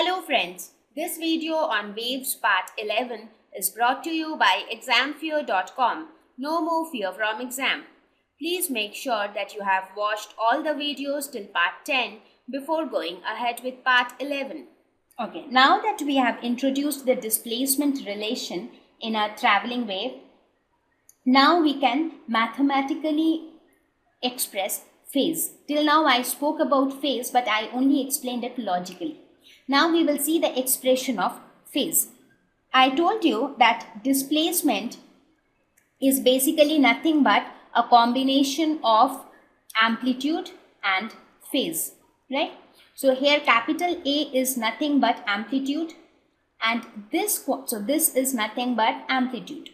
Hello friends, this video on Waves Part 11 is brought to you by examfear.com. No more fear from exam. Please make sure that you have watched all the videos till Part 10 before going ahead with Part 11. Okay, now that we have introduced the displacement relation in a traveling wave, now we can mathematically express phase. Till now I spoke about phase, but I only explained it logically. Now we will see the expression of phase. I told you that displacement is basically nothing but a combination of amplitude and phase, right? So here capital A is nothing but amplitude, and this is nothing but amplitude,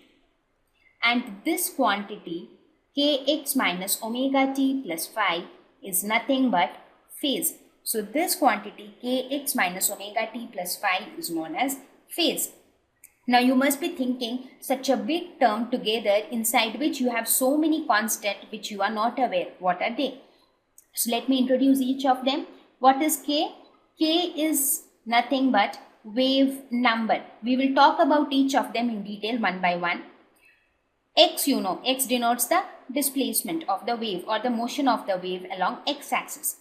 and this quantity kx minus omega t plus phi is nothing but phase. So this quantity kx minus omega t plus phi is known as phase. Now you must be thinking such a big term together inside which you have so many constants which you are not aware. What are they? So let me introduce each of them. What is k? K is nothing but wave number. We will talk about each of them in detail one by one. X, you know, x denotes the displacement of the wave or the motion of the wave along x-axis.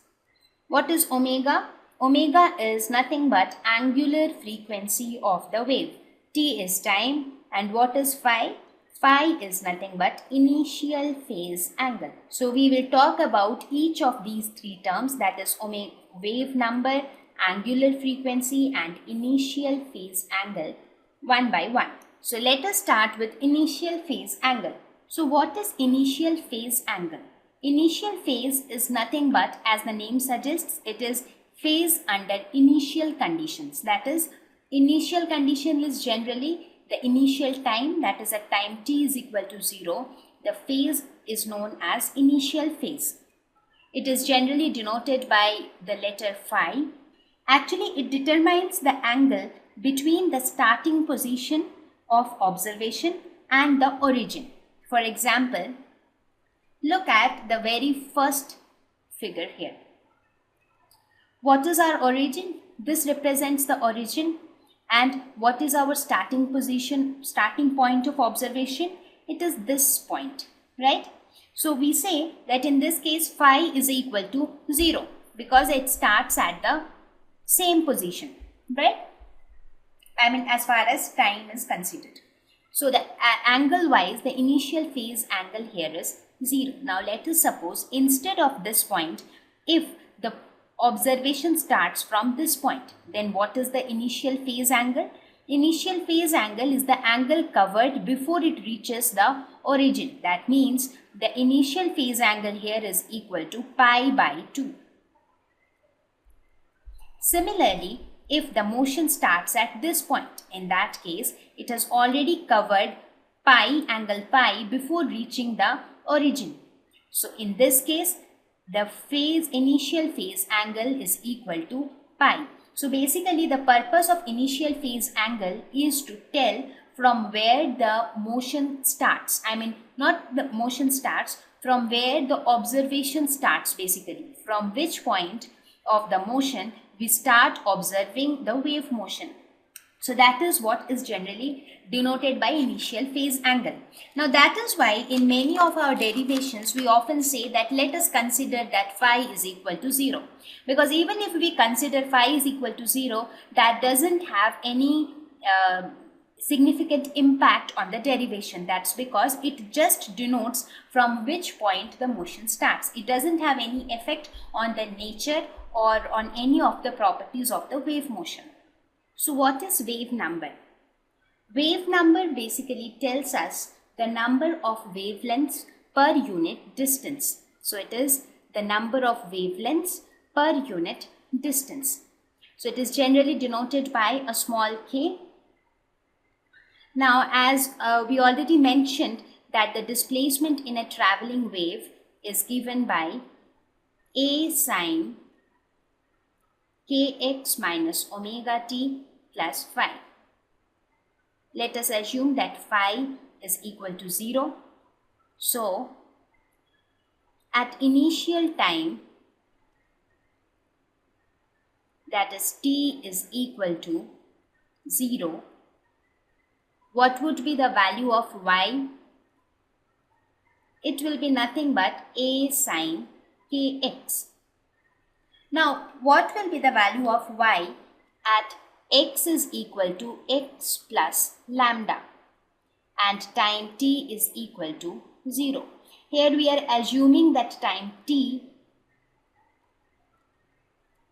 What is omega? Omega is nothing but angular frequency of the wave. T is time. And what is phi? Phi is nothing but initial phase angle. So we will talk about each of these three terms, that is wave number, angular frequency and initial phase angle one by one. So let us start with initial phase angle. So what is initial phase angle? Initial phase is nothing but, as the name suggests, it is phase under initial conditions. That is, initial condition is generally the initial time, that is at time t is equal to 0. The phase is known as initial phase. It is generally denoted by the letter phi. Actually, it determines the angle between the starting position of observation and the origin. For example, look at the very first figure here. What is our origin? This represents the origin. And what is our starting position, starting point of observation? It is this point, right? So we say that in this case phi is equal to 0 because it starts at the same position, right? I mean, as far as time is considered. So the angle wise, the initial phase angle here is 0. Now let us suppose instead of this point, if the observation starts from this point, then what is the initial phase angle? Initial phase angle is the angle covered before it reaches the origin. That means the initial phase angle here is equal to pi by 2. Similarly, if the motion starts at this point, in that case, it has already covered angle pi before reaching the origin. So in this case, the initial phase angle is equal to pi. So basically the purpose of initial phase angle is to tell from where the motion starts. I mean, not the motion starts, from where the observation starts basically. From which point of the motion we start observing the wave motion. So that is what is generally denoted by initial phase angle. Now that is why in many of our derivations we often say that let us consider that phi is equal to 0. Because even if we consider phi is equal to 0, that doesn't have any significant impact on the derivation. That's because it just denotes from which point the motion starts. It doesn't have any effect on the nature or on any of the properties of the wave motion. So what is wave number? Wave number basically tells us the number of wavelengths per unit distance. So it is the number of wavelengths per unit distance. So it is generally denoted by a small k. Now as we already mentioned that the displacement in a traveling wave is given by A sine kx minus omega t plus phi. Let us assume that phi is equal to 0. So at initial time that is t is equal to 0, what would be the value of y? It will be nothing but a sine kx. Now, what will be the value of y at x is equal to x plus lambda and time t is equal to 0? Here we are assuming that time t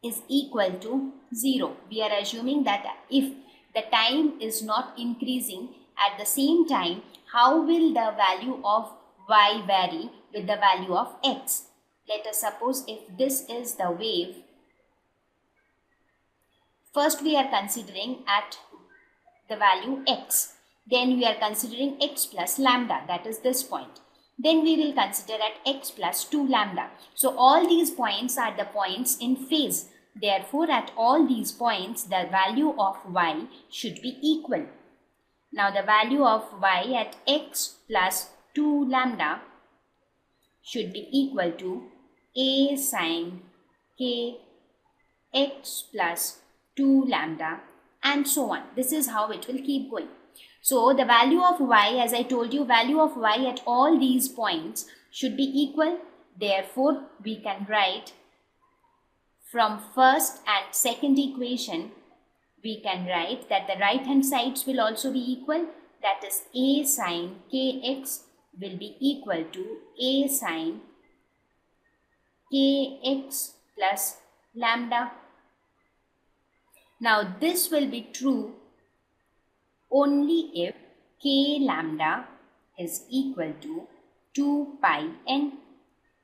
is equal to 0. We are assuming that if the time is not increasing at the same time, how will the value of y vary with the value of x? Let us suppose if this is the wave, first we are considering at the value x, then we are considering x plus lambda, that is this point. Then we will consider at x plus 2 lambda. So all these points are the points in phase. Therefore, at all these points, the value of y should be equal. Now, the value of y at x plus 2 lambda should be equal to a sine k x plus 2 lambda and so on. This is how it will keep going. So, the value of y, as I told you, value of y at all these points should be equal. Therefore, we can write from first and second equation, we can write that the right hand sides will also be equal. That is a sine kx will be equal to a sine kx plus lambda. Now this will be true only if k lambda is equal to 2 pi n.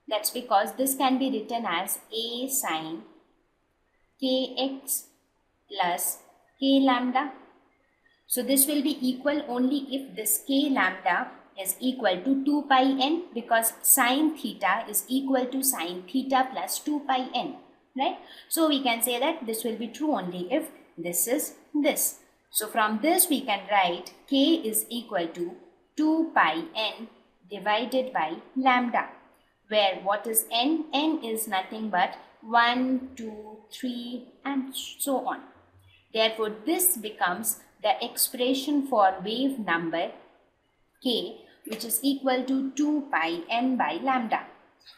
That's because this can be written as a sine kx plus k lambda. So this will be equal only if this k lambda is equal to 2 pi n, because sine theta is equal to sine theta plus 2 pi n, right? So we can say that this will be true only if this is this. So from this we can write k is equal to 2 pi n divided by lambda, where what is n? N is nothing but 1, 2, 3 and so on. Therefore, this becomes the expression for wave number k, which is equal to 2 pi n by lambda.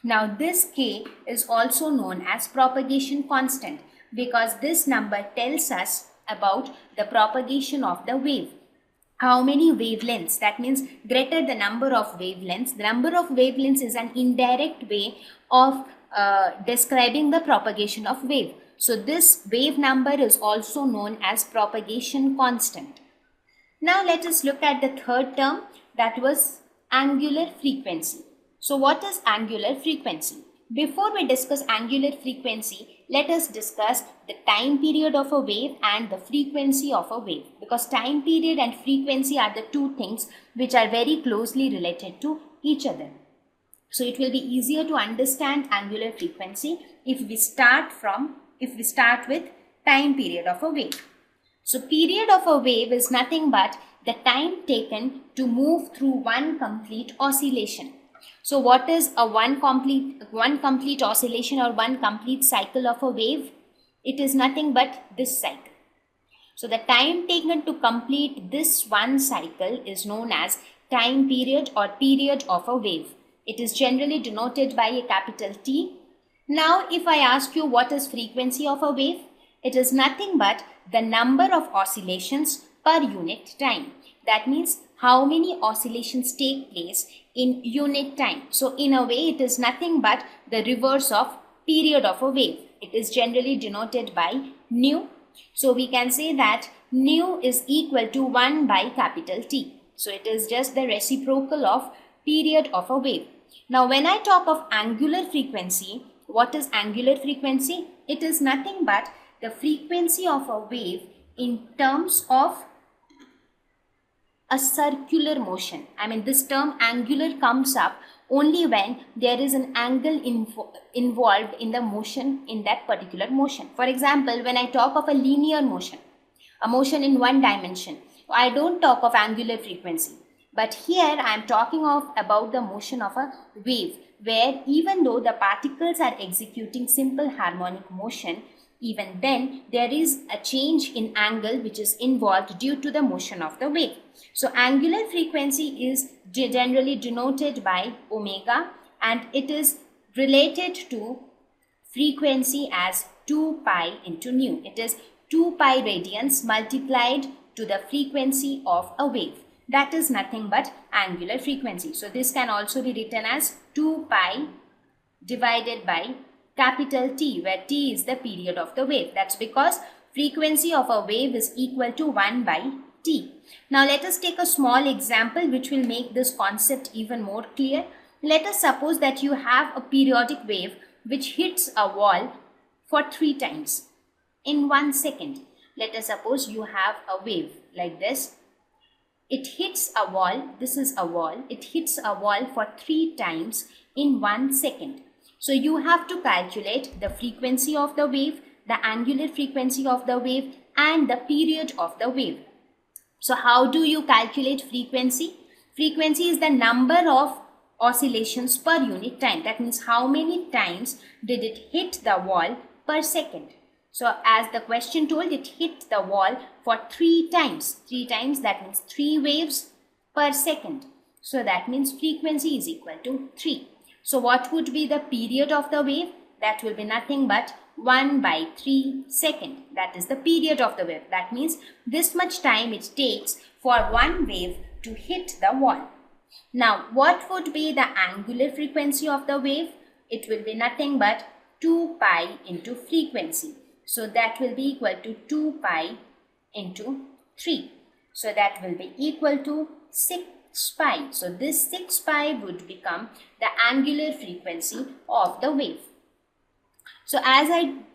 Now, this k is also known as propagation constant, because this number tells us about the propagation of the wave. How many wavelengths? That means greater the number of wavelengths. The number of wavelengths is an indirect way of describing the propagation of wave. So this wave number is also known as propagation constant. Now let us look at the third term, that was angular frequency. So what is angular frequency? Before we discuss angular frequency, let us discuss the time period of a wave and the frequency of a wave, because time period and frequency are the two things which are very closely related to each other. So it will be easier to understand angular frequency if we start with time period of a wave. So period of a wave is nothing but the time taken to move through one complete oscillation. So what is a one complete oscillation or one complete cycle of a wave? It is nothing but this cycle. So the time taken to complete this one cycle is known as time period or period of a wave. It is generally denoted by a capital T. Now if I ask you what is frequency of a wave, it is nothing but the number of oscillations per unit time. That means how many oscillations take place in unit time. So in a way it is nothing but the reverse of period of a wave. It is generally denoted by nu. So we can say that nu is equal to 1 by capital T. So it is just the reciprocal of period of a wave. Now when I talk of angular frequency, what is angular frequency? It is nothing but the frequency of a wave in terms of a circular motion. I mean, this term angular comes up only when there is an angle involved in the motion, in that particular motion. For example, when I talk of a linear motion, a motion in one dimension, I don't talk of angular frequency. But here I am talking about the motion of a wave, where even though the particles are executing simple harmonic motion, even then there is a change in angle which is involved due to the motion of the wave. So angular frequency is generally denoted by omega, and it is related to frequency as 2 pi into nu. It is 2 pi radians multiplied to the frequency of a wave. That is nothing but angular frequency. So this can also be written as 2 pi divided by capital T, where T is the period of the wave. That's because frequency of a wave is equal to 1 by T. Now let us take a small example which will make this concept even more clear. Let us suppose that you have a periodic wave which hits a wall for 3 times in 1 second. Let us suppose you have a wave like this. It hits a wall, this is a wall, it hits a wall for 3 times in 1 second. So you have to calculate the frequency of the wave, the angular frequency of the wave, and the period of the wave. So how do you calculate frequency? Frequency is the number of oscillations per unit time. That means how many times did it hit the wall per second. So as the question told, it hit the wall for 3 times. 3 times, that means 3 waves per second. So that means frequency is equal to 3. So what would be the period of the wave? That will be nothing but 1 by 3 second. That is the period of the wave. That means this much time it takes for one wave to hit the wall. Now what would be the angular frequency of the wave? It will be nothing but 2 pi into frequency. So that will be equal to 2 pi into 3. So that will be equal to 6 pi. So this 6 pi would become the angular frequency of the wave. So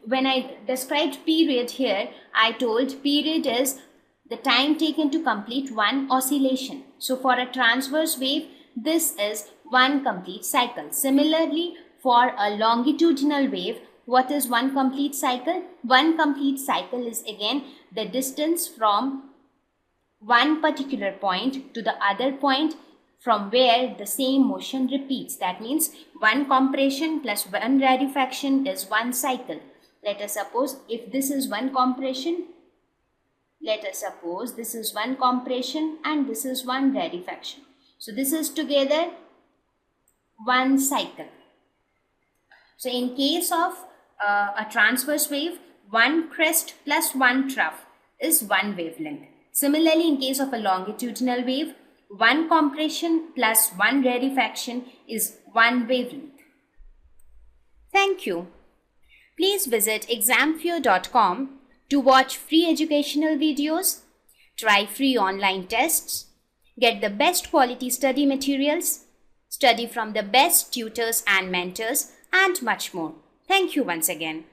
when I described period here, I told period is the time taken to complete one oscillation. So for a transverse wave, this is one complete cycle. Similarly, for a longitudinal wave, what is one complete cycle? One complete cycle is again the distance from one particular point to the other point from where the same motion repeats. That means one compression plus one rarefaction is one cycle. Let us suppose if this is one compression, let us suppose this is one compression and this is one rarefaction. So this is together one cycle. So in case of a transverse wave, one crest plus one trough is one wavelength. Similarly, in case of a longitudinal wave, one compression plus one rarefaction is one wavelength. Thank you. Please visit examfear.com to watch free educational videos, try free online tests, get the best quality study materials, study from the best tutors and mentors, and much more. Thank you once again.